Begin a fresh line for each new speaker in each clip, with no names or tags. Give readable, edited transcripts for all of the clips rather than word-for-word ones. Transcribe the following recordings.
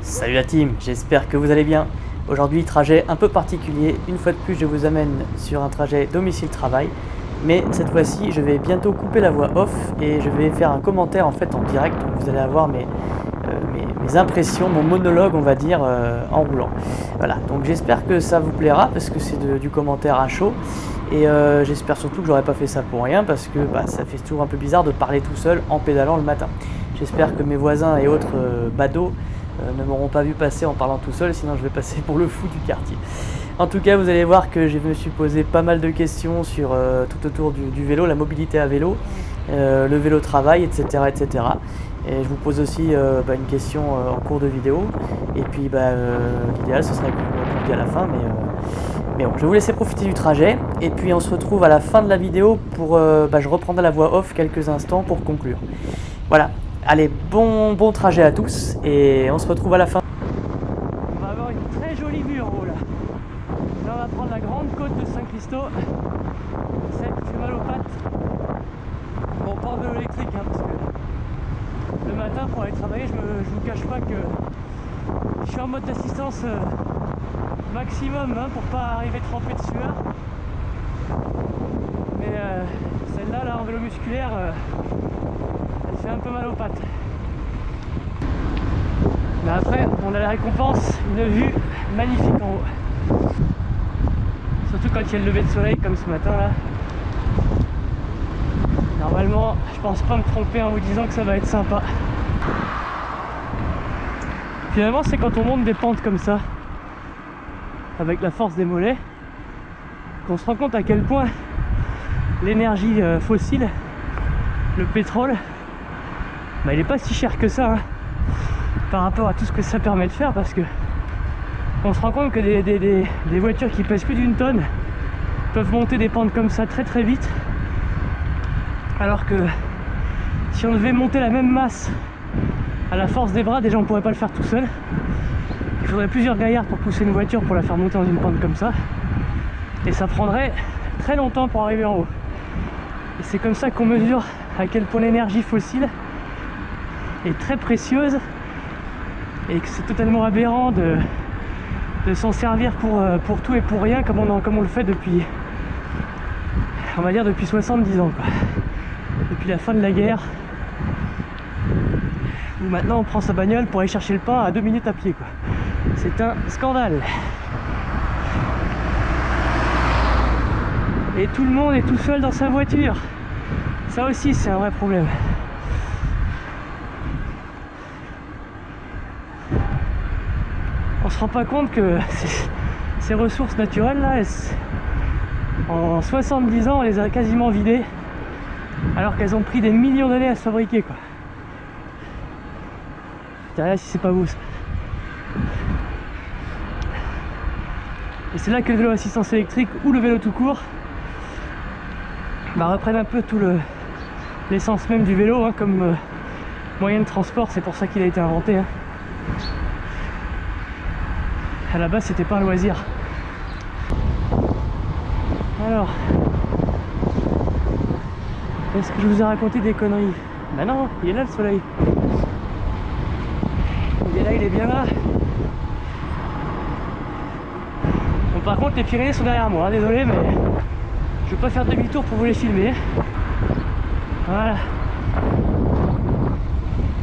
Salut la team, j'espère que vous allez bien. Aujourd'hui, trajet un peu particulier. Une fois de plus, je vous amène sur un trajet domicile-travail. Mais cette fois-ci, je vais bientôt couper la voix off et je vais faire un commentaire en fait en direct. Donc vous allez avoir mes impressions, mon monologue, on va dire, en roulant. Voilà, donc j'espère que ça vous plaira parce que c'est du commentaire à chaud. Et j'espère surtout que j'aurais pas fait ça pour rien parce que ça fait toujours un peu bizarre de parler tout seul en pédalant le matin. J'espère que mes voisins et autres badauds ne m'auront pas vu passer en parlant tout seul, sinon je vais passer pour le fou du quartier. En tout cas, vous allez voir que je me suis posé pas mal de questions sur tout autour du vélo, la mobilité à vélo, le vélo travail, etc., etc. Et je vous pose aussi une question en cours de vidéo. Et puis l'idéal ce serait que vous me répondiez à la fin, mais bon, je vais vous laisser profiter du trajet. Et puis on se retrouve à la fin de la vidéo pour je reprendrai la voix off quelques instants pour conclure. Voilà. Allez, bon trajet à tous et on se retrouve à la fin. On va avoir une très jolie vue en haut là. Là on va prendre la grande côte de Saint-Christo. Celle qui fait mal aux pattes. Bon, pas en vélo électrique parce que le matin pour aller travailler, je vous cache pas que je suis en mode d'assistance maximum pour pas arriver trempé de sueur. Mais celle-là là, en vélo musculaire, elle fait un peu mal aux pattes. Mais après, on a la récompense, une vue magnifique en haut. Surtout quand il y a le lever de soleil comme ce matin là. Normalement, je pense pas me tromper en vous disant que ça va être sympa. Finalement, c'est quand on monte des pentes comme ça, avec la force des mollets, qu'on se rend compte à quel point l'énergie fossile, le pétrole, il est pas si cher que ça par rapport à tout ce que ça permet de faire, parce que on se rend compte que des voitures qui pèsent plus d'une tonne peuvent monter des pentes comme ça très très vite, alors que si on devait monter la même masse à la force des bras, déjà on pourrait pas le faire tout seul. Il faudrait plusieurs gaillards pour pousser une voiture pour la faire monter dans une pente comme ça, et ça prendrait très longtemps pour arriver en haut. Et c'est comme ça qu'on mesure à quel point l'énergie fossile est très précieuse et que c'est totalement aberrant de s'en servir pour tout et pour rien comme on le fait depuis, on va dire, depuis 70 ans quoi. Depuis la fin de la guerre, où maintenant on prend sa bagnole pour aller chercher le pain à 2 minutes à pied quoi. C'est un scandale. Et tout le monde est tout seul dans sa voiture. Ça aussi c'est un vrai problème. On se rend pas compte que ces ressources naturelles là, en 70 ans on les a quasiment vidées, alors qu'elles ont pris des millions d'années à se fabriquer quoi. Derrière, si c'est pas beau ça. Et c'est là que le vélo assistance électrique ou le vélo tout court reprennent un peu tout l'essence même du vélo comme moyen de transport. C'est pour ça qu'il a été inventé. À la base c'était pas un loisir. Alors, est-ce que je vous ai raconté des conneries? Ben non, il est là le soleil. Il est là, il est bien là. Bon, par contre les Pyrénées sont derrière moi, désolé, mais je vais pas faire demi-tour pour vous les filmer. Voilà.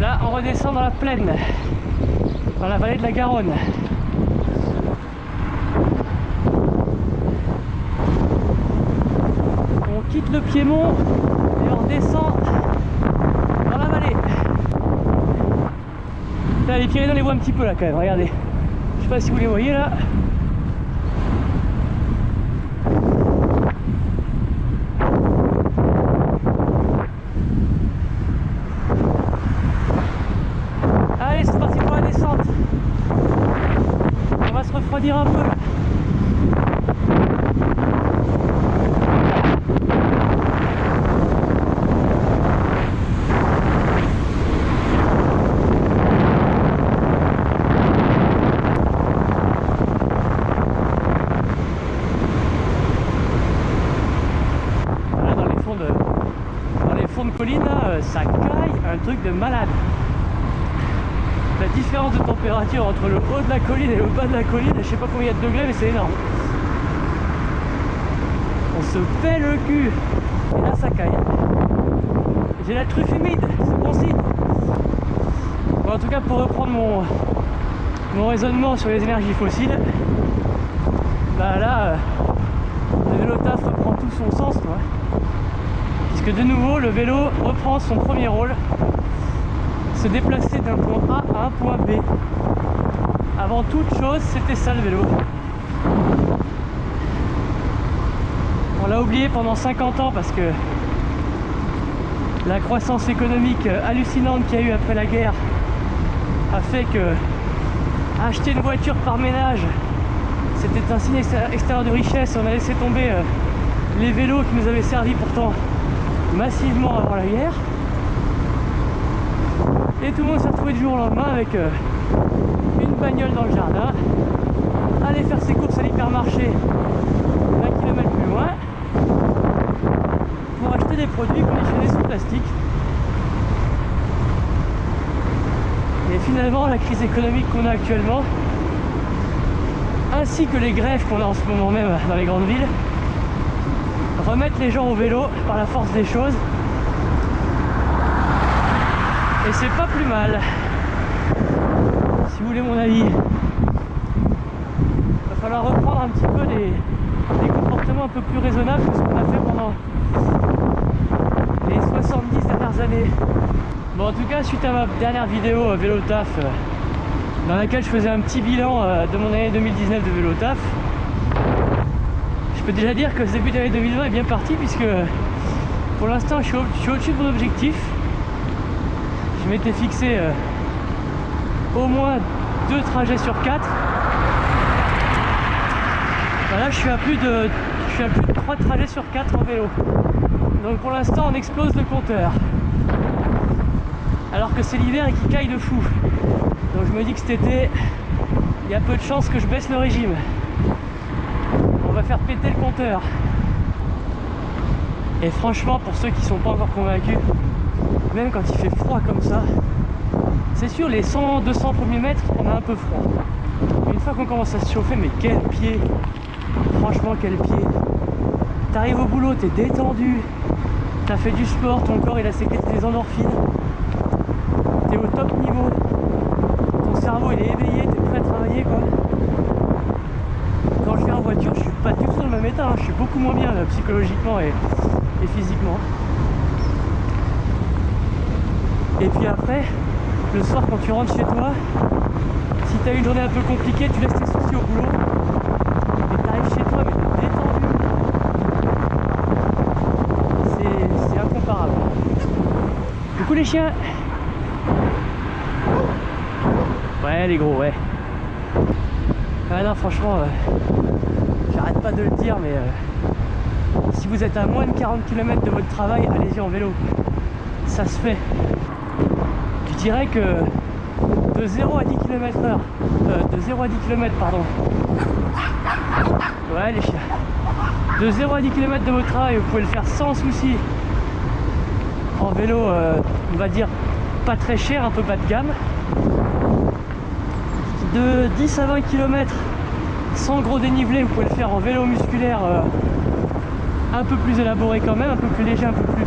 Là on redescend dans la plaine, dans la vallée de la Garonne. On quitte le Piémont et on redescend dans la vallée. Là, les Pyrénées on les voit un petit peu là quand même, regardez. Je sais pas si vous les voyez là. Allez, c'est parti pour la descente. On va se refroidir un peu. Dans les fonds de colline, ça caille un truc de malade. Vous êtes différence de température entre le haut de la colline et le bas de la colline, je sais pas combien il y a de degrés, mais c'est énorme. On se pèle le cul. Et là ça caille. J'ai la truffe humide, c'est bon signe. Bon, en tout cas, pour reprendre mon raisonnement sur les énergies fossiles, bah là, le vélo taf reprend tout son sens, quoi. Puisque de nouveau, le vélo reprend son premier rôle, se déplacer d'un point A à un point B. Avant toute chose, c'était ça le vélo. On l'a oublié pendant 50 ans parce que la croissance économique hallucinante qu'il y a eu après la guerre a fait que acheter une voiture par ménage, c'était un signe extérieur de richesse. On a laissé tomber les vélos qui nous avaient servi pourtant massivement avant la guerre. Et tout le monde s'est retrouvé du jour au lendemain avec une bagnole dans le jardin, aller faire ses courses à l'hypermarché 20 km plus loin pour acheter des produits conditionnés sous plastique. Et finalement, la crise économique qu'on a actuellement, ainsi que les grèves qu'on a en ce moment même dans les grandes villes, remettent les gens au vélo par la force des choses. Et c'est pas plus mal. Si vous voulez mon avis, il va falloir reprendre un petit peu des comportements un peu plus raisonnables que ce qu'on a fait pendant les 70 dernières années. Bon, en tout cas, suite à ma dernière vidéo vélo taf, dans laquelle je faisais un petit bilan de mon année 2019 de vélo taf, je peux déjà dire que ce début d'année 2020 est bien parti, puisque pour l'instant je suis au-dessus de mon objectif. Je m'étais fixé au moins 2 trajets sur 4. Voilà, je suis à plus de 3 trajets sur 4 en vélo. Donc pour l'instant on explose le compteur. Alors que c'est l'hiver et qu'il caille de fou. Donc je me dis que cet été, il y a peu de chances que je baisse le régime. On va faire péter le compteur. Et franchement, pour ceux qui sont pas encore convaincus, même quand il fait froid comme ça, c'est sûr, les 100-200 premiers mètres, on a un peu froid. Une fois qu'on commence à se chauffer, mais quel pied! Franchement, quel pied! T'arrives au boulot, t'es détendu, t'as fait du sport, ton corps il a sécrété des endorphines, t'es au top niveau, ton cerveau il est éveillé, t'es prêt à travailler, quoi. Quand je viens en voiture, je suis pas du tout dans le même état, hein. Je suis beaucoup moins bien là, psychologiquement et physiquement. Et puis après, le soir quand tu rentres chez toi, si tu as une journée un peu compliquée, tu laisses tes soucis au boulot et tu arrives chez toi mais t'es détendu. C'est incomparable. Coucou les chiens. Ouais les gros, ouais. Ah non franchement, j'arrête pas de le dire, mais si vous êtes à moins de 40 km de votre travail, allez-y en vélo. Ça se fait. Je dirais que de 0 à 10 km/h, de 0 à 10 km, pardon. Ouais, les chiens. De 0 à 10 km de votre travail, vous pouvez le faire sans souci. En vélo, on va dire pas très cher, un peu bas de gamme. De 10 à 20 km, sans gros dénivelé, vous pouvez le faire en vélo musculaire, un peu plus élaboré quand même, un peu plus léger, un peu plus...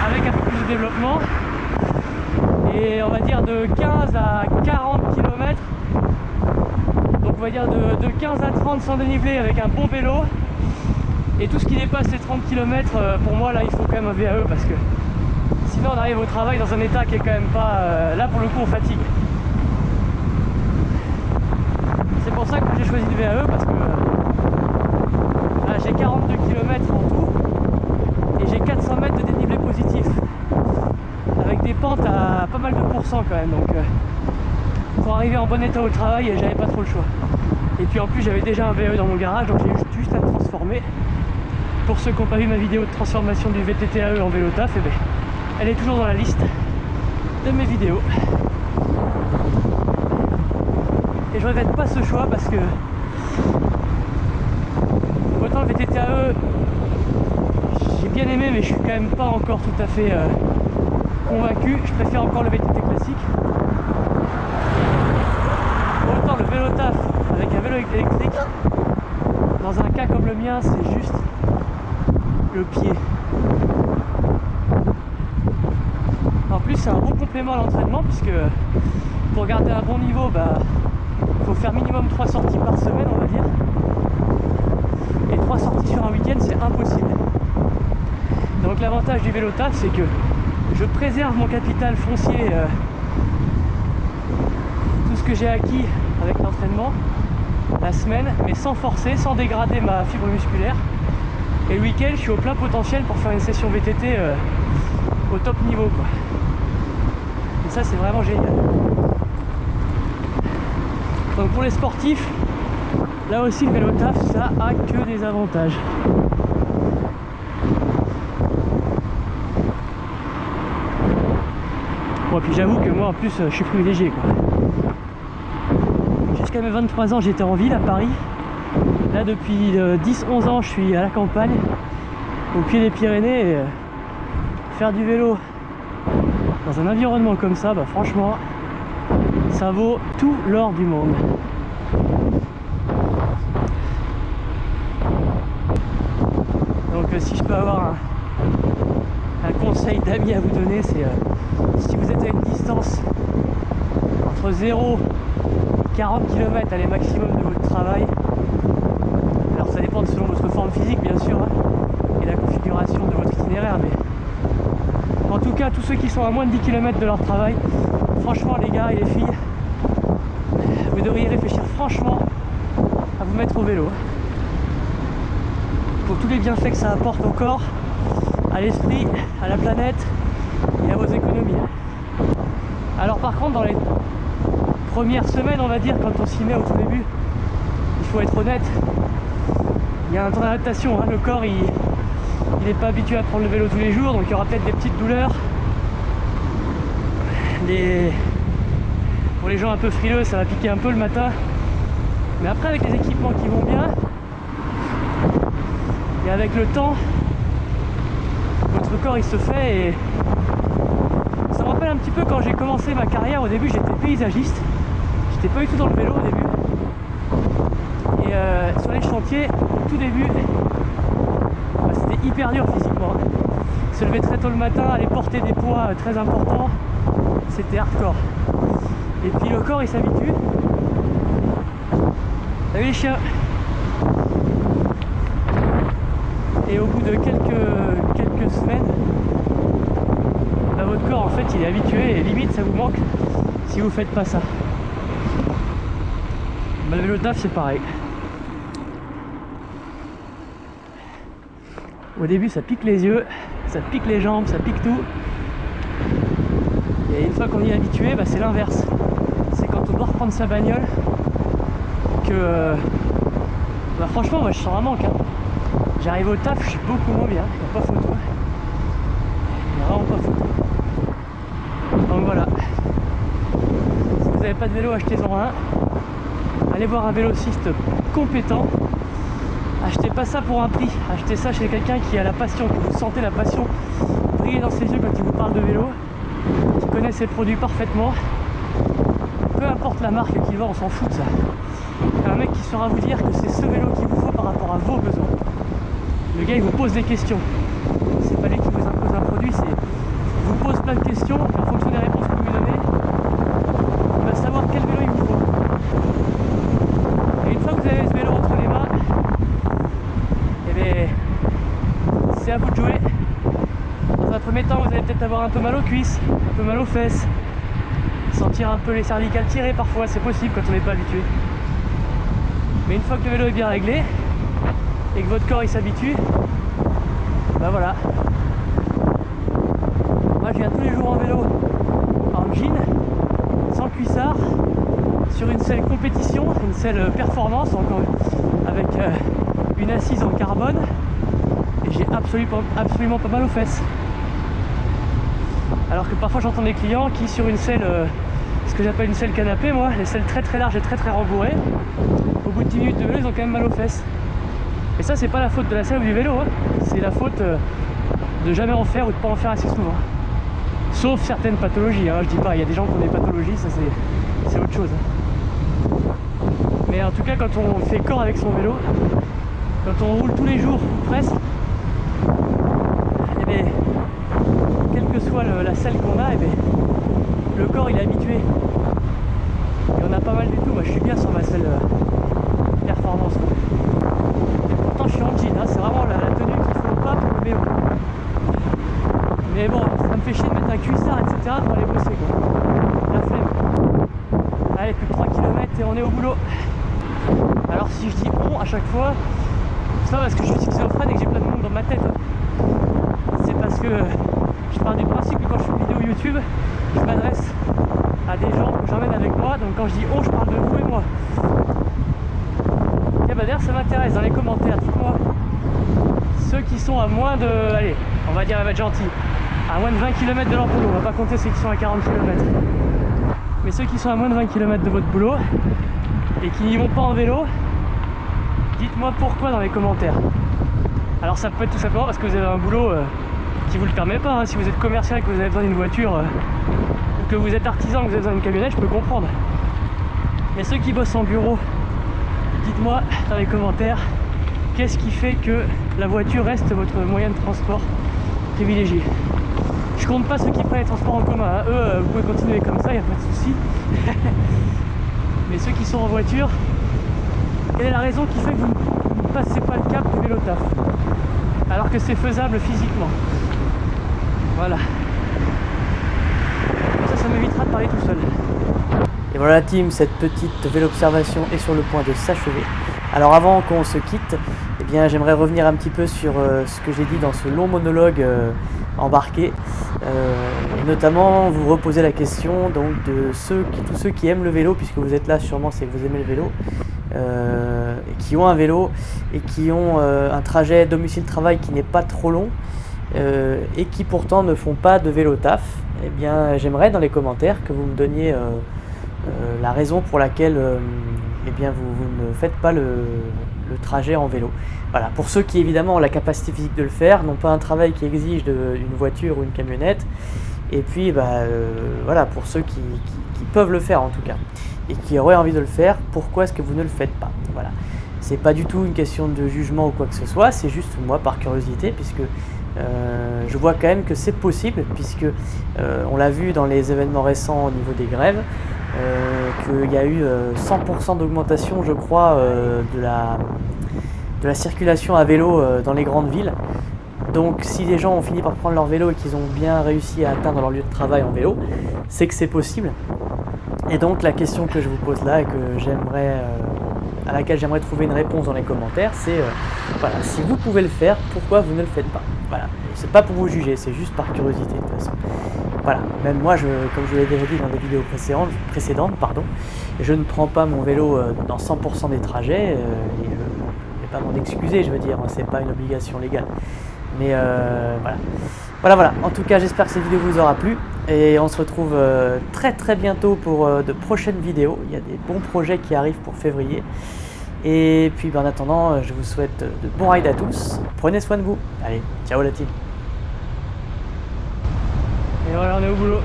avec un peu plus de développement. Et on va dire de 15 à 40 km, donc on va dire de 15 à 30 sans dénivelé avec un bon vélo. Et tout ce qui dépasse les 30 km, pour moi là il faut quand même un VAE, parce que sinon on arrive au travail dans un état qui est quand même pas... là pour le coup on fatigue. C'est pour ça que j'ai choisi le VAE, parce que là j'ai 42 km en tout et j'ai 400 mètres de dénivelé positif, avec des pentes à pas mal de pourcents quand même. Donc pour arriver en bon état au travail, j'avais pas trop le choix. Et puis en plus j'avais déjà un VAE dans mon garage, donc j'ai juste à le transformer. Pour ceux qui n'ont pas vu ma vidéo de transformation du VTT-AE en vélo taf, eh ben, elle est toujours dans la liste de mes vidéos. Et je regrette pas ce choix, parce que autant le VTT-AE j'ai bien aimé, mais je suis quand même pas encore tout à fait convaincu. Je préfère encore le VTT classique. Autant le vélo taf avec un vélo électrique, dans un cas comme le mien, c'est juste le pied. En plus, c'est un bon complément à l'entraînement puisque pour garder un bon niveau, il faut faire minimum 3 sorties par semaine, on va dire. Et 3 sorties sur un week-end, c'est impossible. Donc l'avantage du vélo taf, c'est que je préserve mon capital foncier, tout ce que j'ai acquis avec l'entraînement la semaine, mais sans forcer, sans dégrader ma fibre musculaire. Et le week-end, je suis au plein potentiel pour faire une session VTT au top niveau, quoi. Et ça, c'est vraiment génial. Donc pour les sportifs, là aussi le vélo taf, ça a que des avantages. Bon, puis j'avoue que moi en plus je suis privilégié, quoi. Jusqu'à mes 23 ans j'étais en ville à Paris. Là depuis 10-11 ans je suis à la campagne, au pied des Pyrénées, et faire du vélo dans un environnement comme ça, franchement ça vaut tout l'or du monde. Donc si je peux avoir un conseil d'amis à vous donner, c'est si vous êtes à une distance entre 0 et 40 km allez maximum de votre travail, alors ça dépend selon votre forme physique bien sûr, hein, et la configuration de votre itinéraire, mais en tout cas tous ceux qui sont à moins de 10 km de leur travail, franchement les gars et les filles, vous devriez réfléchir franchement à vous mettre au vélo pour tous les bienfaits que ça apporte au corps, à l'esprit, à la planète et à vos économies. Alors par contre, dans les premières semaines, on va dire, quand on s'y met au tout début, il faut être honnête, il y a un temps d'adaptation, hein. Le corps il n'est pas habitué à prendre le vélo tous les jours, donc il y aura peut-être des petites douleurs. Pour les gens un peu frileux, ça va piquer un peu le matin, mais après avec les équipements qui vont bien et avec le temps, votre corps il se fait, et ça me rappelle un petit peu quand j'ai commencé ma carrière. Au début j'étais paysagiste, j'étais pas du tout dans le vélo au début, et sur les chantiers au tout début c'était hyper dur physiquement, se lever très tôt le matin, aller porter des poids très importants, c'était hardcore. Et puis le corps il s'habitue. Salut les chiens. Et au bout de quelques semaines, votre corps en fait il est habitué, et limite ça vous manque si vous faites pas ça. Le vélo taf c'est pareil. Au début ça pique les yeux, ça pique les jambes, ça pique tout. Et une fois qu'on y est habitué, c'est l'inverse. C'est quand on doit reprendre sa bagnole que franchement moi je sens un manque, hein. J'arrive au taf, je suis beaucoup moins bien, il n'y a pas photo. Il n'y a vraiment pas photo. Donc voilà. Si vous n'avez pas de vélo, achetez-en un. Allez voir un vélociste compétent. Achetez pas ça pour un prix, achetez ça chez quelqu'un qui a la passion, que vous sentez la passion briller dans ses yeux quand il vous parle de vélo, qui connaît ses produits parfaitement. Peu importe la marque qu'il vend, on s'en fout de ça. Un mec qui saura vous dire que c'est ce vélo qu'il vous faut par rapport à vos besoins. Le gars il vous pose des questions, c'est pas lui qui vous impose un produit, c'est il vous pose plein de questions, et en fonction des réponses que vous lui donnez, il va savoir quel vélo il vous faut. Et une fois que vous avez ce vélo entre les mains, c'est à vous de jouer. Dans un premier temps, vous allez peut-être avoir un peu mal aux cuisses, un peu mal aux fesses, sentir un peu les cervicales tirées parfois, c'est possible quand on n'est pas habitué. Mais une fois que le vélo est bien réglé et que votre corps il s'habitue, voilà. Moi je viens tous les jours en vélo, en jean, sans cuissard, sur une selle compétition, une selle performance, avec une assise en carbone, et j'ai absolument pas mal aux fesses. Alors que parfois j'entends des clients qui sur une selle, ce que j'appelle une selle canapé, moi, les selles très larges et très rembourrées, au bout de 10 minutes de vélo ils ont quand même mal aux fesses. Et ça c'est pas la faute de la selle ou du vélo, hein. C'est la faute de jamais en faire ou de pas en faire assez souvent. Sauf certaines pathologies, hein, je dis pas, il y a des gens qui ont des pathologies, ça c'est autre chose. Mais en tout cas, quand on fait corps avec son vélo, quand on roule tous les jours, presque, et bien, quelle que soit la selle qu'on a, et bien, le corps il est habitué. Et on a pas mal du tout, moi je suis bien sur ma selle performance. Et pourtant je suis en jean, hein, c'est vraiment la tenue qu'il faut pas pour le vélo. Mais bon, ça me fait chier de mettre un cuissard, etc. pour aller bosser quoi. La flemme. Allez, plus de 3 km et on est au boulot. Alors si je dis on à chaque fois, c'est pas parce que je suis schizophrène et que j'ai plein de monde dans ma tête. C'est parce que je pars du principe que quand je fais une vidéo YouTube, je m'adresse à des gens que j'emmène avec moi. Donc quand je dis on, je parle de vous et moi. Et bah d'ailleurs ça m'intéresse dans les commentaires, dites-moi ceux qui sont à moins de, allez, on va dire, elle va être gentil, à moins de 20 km de leur boulot, on va pas compter ceux qui sont à 40 km, mais ceux qui sont à moins de 20 km de votre boulot et qui n'y vont pas en vélo, dites-moi pourquoi dans les commentaires. Alors ça peut être tout simplement parce que vous avez un boulot qui vous le permet pas, hein. Si vous êtes commercial et que vous avez besoin d'une voiture, ou que vous êtes artisan, que vous avez besoin d'une camionnette, je peux comprendre. Mais ceux qui bossent en bureau, dites-moi dans les commentaires qu'est-ce qui fait que la voiture reste votre moyen de transport privilégié. Je compte pas ceux qui prennent les transports en commun, hein. Eux, vous pouvez continuer comme ça, il n'y a pas de souci. Mais ceux qui sont en voiture, quelle est la raison qui fait que vous ne passez pas le cap du vélo taf alors que c'est faisable physiquement? Voilà. Ça m'évitera de parler tout seul. Et voilà la team, cette petite vélo observation est sur le point de s'achever. Alors avant qu'on se quitte, eh bien j'aimerais revenir un petit peu sur ce que j'ai dit dans ce long monologue embarqué, et notamment vous reposer la question donc de tous ceux qui aiment le vélo, puisque vous êtes là sûrement c'est que vous aimez le vélo, et qui ont un vélo et qui ont un trajet domicile-travail qui n'est pas trop long, et qui pourtant ne font pas de vélo taf. Eh bien j'aimerais dans les commentaires que vous me donniez la raison pour laquelle eh bien vous ne faites pas le trajet en vélo. Voilà, pour ceux qui évidemment ont la capacité physique de le faire, n'ont pas un travail qui exige une voiture ou une camionnette, et puis voilà, pour ceux qui peuvent le faire en tout cas, et qui auraient envie de le faire, pourquoi est-ce que vous ne le faites pas? Voilà, c'est pas du tout une question de jugement ou quoi que ce soit, c'est juste moi par curiosité, puisque je vois quand même que c'est possible, puisque on l'a vu dans les événements récents au niveau des grèves, qu'il y a eu 100% d'augmentation, je crois, de la circulation à vélo dans les grandes villes. Donc si les gens ont fini par prendre leur vélo et qu'ils ont bien réussi à atteindre leur lieu de travail en vélo, c'est que c'est possible. Et donc la question que je vous pose là et à laquelle j'aimerais trouver une réponse dans les commentaires, c'est voilà, si vous pouvez le faire, pourquoi vous ne le faites pas? Voilà, c'est pas pour vous juger, c'est juste par curiosité de toute façon. Voilà, même moi, comme je l'ai déjà dit dans des vidéos précédentes, je ne prends pas mon vélo dans 100% des trajets, et je ne vais pas m'en excuser, je veux dire, c'est pas une obligation légale. Mais voilà. En tout cas, j'espère que cette vidéo vous aura plu, et on se retrouve très très bientôt pour de prochaines vidéos. Il y a des bons projets qui arrivent pour février. Et puis en attendant, je vous souhaite de bons rides à tous. Prenez soin de vous. Allez, ciao la team. Et voilà, on est au boulot.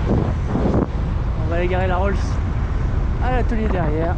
On va aller garer la Rolls à l'atelier derrière.